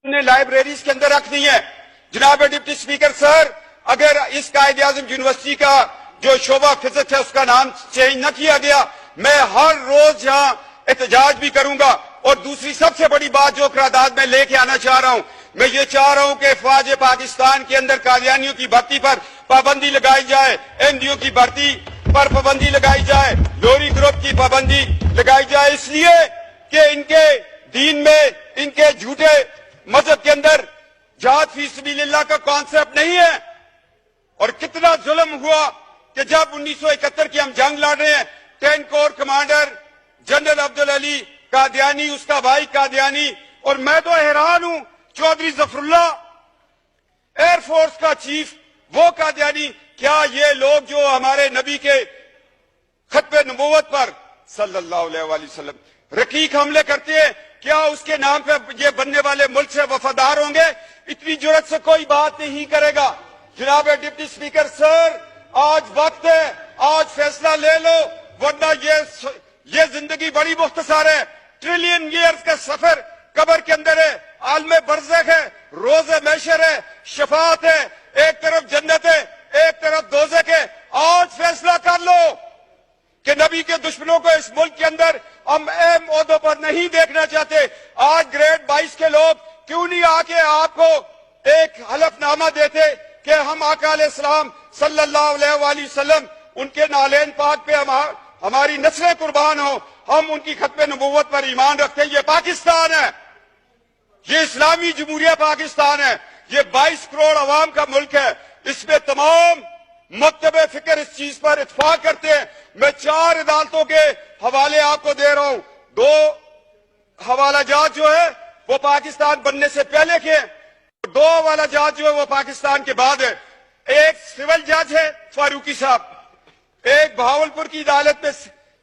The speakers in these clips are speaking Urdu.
نے لائبریریز کے اندر رکھنی ہے۔ جناب ڈپٹی اسپیکر سر، اگر اس قائد اعظم یونیورسٹی کا جو شعبہ فزکس ہے اس کا نام چینج نہ کیا گیا، میں ہر روز یہاں احتجاج بھی کروں گا۔ اور دوسری سب سے بڑی بات جو قرارداد میں لے کے آنا چاہ رہا ہوں، میں یہ چاہ رہا ہوں کہ افواج پاکستان کے اندر قادیانیوں کی بھرتی پر پابندی لگائی جائے، ایم ڈی او کی بھرتی پر پابندی لگائی جائے، لوری گروپ کی پابندی لگائی جائے، اس لیے کہ ان کے دین میں، ان کے جھوٹے مذہب کے اندر جہاد فی سبیل اللہ کا کانسیپٹ نہیں ہے۔ اور کتنا ظلم ہوا کہ جب 1971 کی ہم جنگ لڑ رہے ہیں، 10 corps commander general Abdul Ali Qadiani, اس کا بھائی قادیانی، اور میں تو حیران ہوں، Chaudhry Zafarullah air force کا چیف، وہ قادیانی۔ کیا یہ لوگ جو ہمارے نبی کے ختم نبوت پر صلی اللہ علیہ وآلہ وسلم رقیق حملے کرتے ہیں، کیا اس کے نام پہ یہ بننے والے ملک سے وفادار ہوں گے؟ اتنی جرات سے کوئی بات نہیں کرے گا۔ جناب ڈپٹی اسپیکر سر، آج وقت ہے، آج فیصلہ لے لو، ورنہ یہ زندگی بڑی مختصر ہے۔ ٹریلین ایئرز کا سفر قبر کے اندر ہے، عالم برزخ ہے، روز محشر ہے، شفاعت ہے، ایک طرف جنت ہے، ایک طرف دوزخ ہے۔ آج فیصلہ کر لو کہ نبی کے دشمنوں کو اس ملک کے اندر ہم اہم عہدوں پر نہیں دیکھنا چاہتے۔ آج گریڈ 22 کے لوگ کیوں نہیں آ کے آپ کو ایک حلف نامہ دیتے کہ ہم آقا علیہ السلام صلی اللہ علیہ وآلہ وسلم، ان کے نالین پاک پہ ہماری نسلیں قربان ہوں، ہم ان کی ختم نبوت پر ایمان رکھتے ہیں۔ یہ پاکستان ہے، یہ اسلامی جمہوریہ پاکستان ہے، یہ 22 کروڑ عوام کا ملک ہے۔ اس میں تمام مکتب فکر اس چیز پر اتفاق کرتے ہیں۔ میں 4 عدالتوں کے حوالے آپ کو دے رہا ہوں۔ 2 حوالہ جات جو ہے وہ پاکستان بننے سے پہلے کے ہیں، 2 حوالہ جات جو ہے وہ پاکستان کے بعد ہے۔ ایک سول جج ہے فاروقی صاحب، ایک بہاولپور کی عدالت میں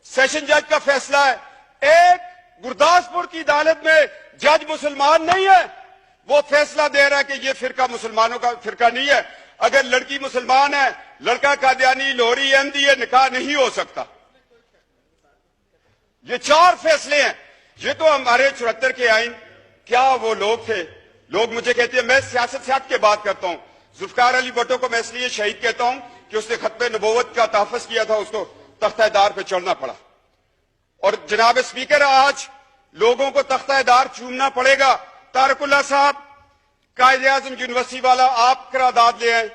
سیشن جج کا فیصلہ ہے، ایک گرداسپور کی عدالت میں جج مسلمان نہیں ہے، وہ فیصلہ دے رہا ہے کہ یہ فرقہ مسلمانوں کا فرقہ نہیں ہے۔ اگر لڑکی مسلمان ہے، لڑکا قادیانی، لوہری، احمدی، یہ نکاح نہیں ہو سکتا۔ یہ 4 فیصلے ہیں۔ یہ تو ہمارے 74 کے آئین، کیا وہ لوگ تھے؟ لوگ مجھے کہتے ہیں، میں سیاست سے ہٹ کے بات کرتا ہوں، ذوالفقار علی بھٹو کو میں اس لیے شہید کہتا ہوں کہ اس نے ختم نبوت کا تحفظ کیا تھا، اس کو تختہ دار پہ چڑھنا پڑا۔ اور جناب اسپیکر، آج لوگوں کو تختہ دار چومنا پڑے گا۔ طارق اللہ صاحب، قائد اعظم یونیورسٹی والا، آپ قرارداد لے آئیں،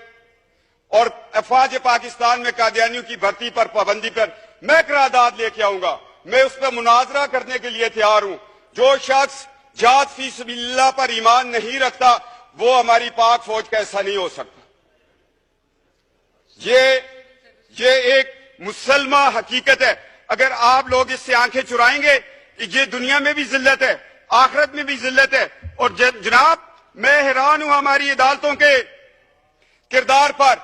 اور افواج پاکستان میں قادیانیوں کی بھرتی پر پابندی پر میں قرارداد لے کے آؤں گا۔ میں اس پہ مناظرہ کرنے کے لیے تیار ہوں۔ جو شخص جہاد فی سبیل اللہ پر ایمان نہیں رکھتا، وہ ہماری پاک فوج کا ایسا نہیں ہو سکتا۔ یہ ایک مسلمہ حقیقت ہے۔ اگر آپ لوگ اس سے آنکھیں چرائیں گے، یہ دنیا میں بھی ذلت ہے، آخرت میں بھی ذلت ہے۔ اور جناب، میں حیران ہوں ہماری عدالتوں کے کردار پر۔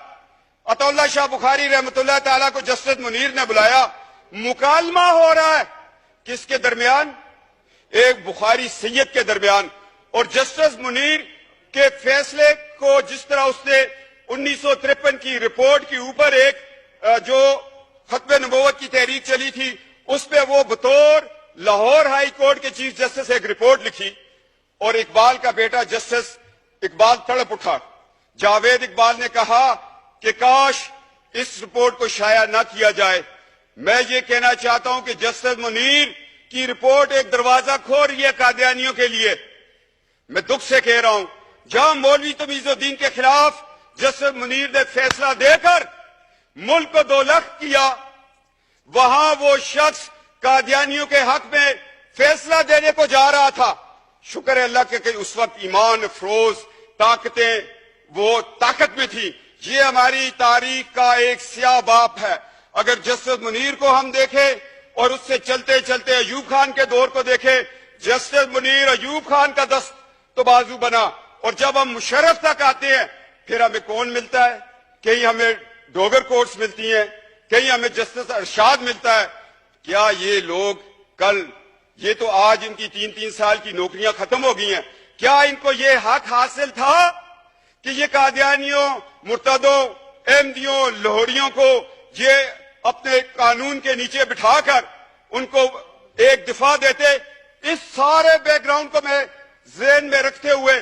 عطا اللہ شاہ بخاری رحمۃ اللہ تعالیٰ کو جسٹس منیر نے بلایا، مکالمہ ہو رہا ہے کس کے درمیان؟ ایک بخاری سید کے درمیان۔ اور جسٹس منیر کے فیصلے کو جس طرح اس نے 1953 کی رپورٹ کے اوپر ایک جو ختم نبوت کی تحریک چلی تھی، اس پہ وہ بطور لاہور ہائی کورٹ کے چیف جسٹس ایک رپورٹ لکھی، اور اقبال کا بیٹا جسٹس اقبال تڑپ اٹھا۔ جاوید اقبال نے کہا کہ کاش اس رپورٹ کو شائع نہ کیا جائے۔ میں یہ کہنا چاہتا ہوں کہ جسٹس منیر کی رپورٹ ایک دروازہ کھول رہی ہے قادیانیوں کے لیے۔ میں دکھ سے کہہ رہا ہوں، جہاں مولوی تمیز الدین کے خلاف جسٹس منیر نے فیصلہ دے کر ملک کو 2 لاکھ کیا، وہاں وہ شخص قادیانیوں کے حق میں فیصلہ دینے کو جا رہا تھا۔ شکر ہے اللہ کے کہ اس وقت ایمان افروز طاقتیں وہ طاقت میں تھی۔ یہ ہماری تاریخ کا ایک سیاہ باپ ہے۔ اگر جسٹس منیر کو ہم دیکھیں اور اس سے چلتے چلتے ایوب خان کے دور کو دیکھیں، جسٹس منیر ایوب خان کا دست تو بازو بنا، اور جب ہم مشرف تک آتے ہیں پھر ہمیں کون ملتا ہے؟ کہیں ہمیں ڈوگر کورٹس ملتی ہیں، کہیں ہمیں جسٹس ارشاد ملتا ہے۔ کیا یہ لوگ کل، یہ تو آج ان کی 3 سال کی نوکریاں ختم ہو گئی ہیں، کیا ان کو یہ حق حاصل تھا کہ یہ قادیانیوں، مرتدوں، احمدیوں، لاہوریوں کو یہ اپنے قانون کے نیچے بٹھا کر ان کو ایک دفاع دیتے؟ اس سارے بیک گراؤنڈ کو میں ذہن میں رکھتے ہوئے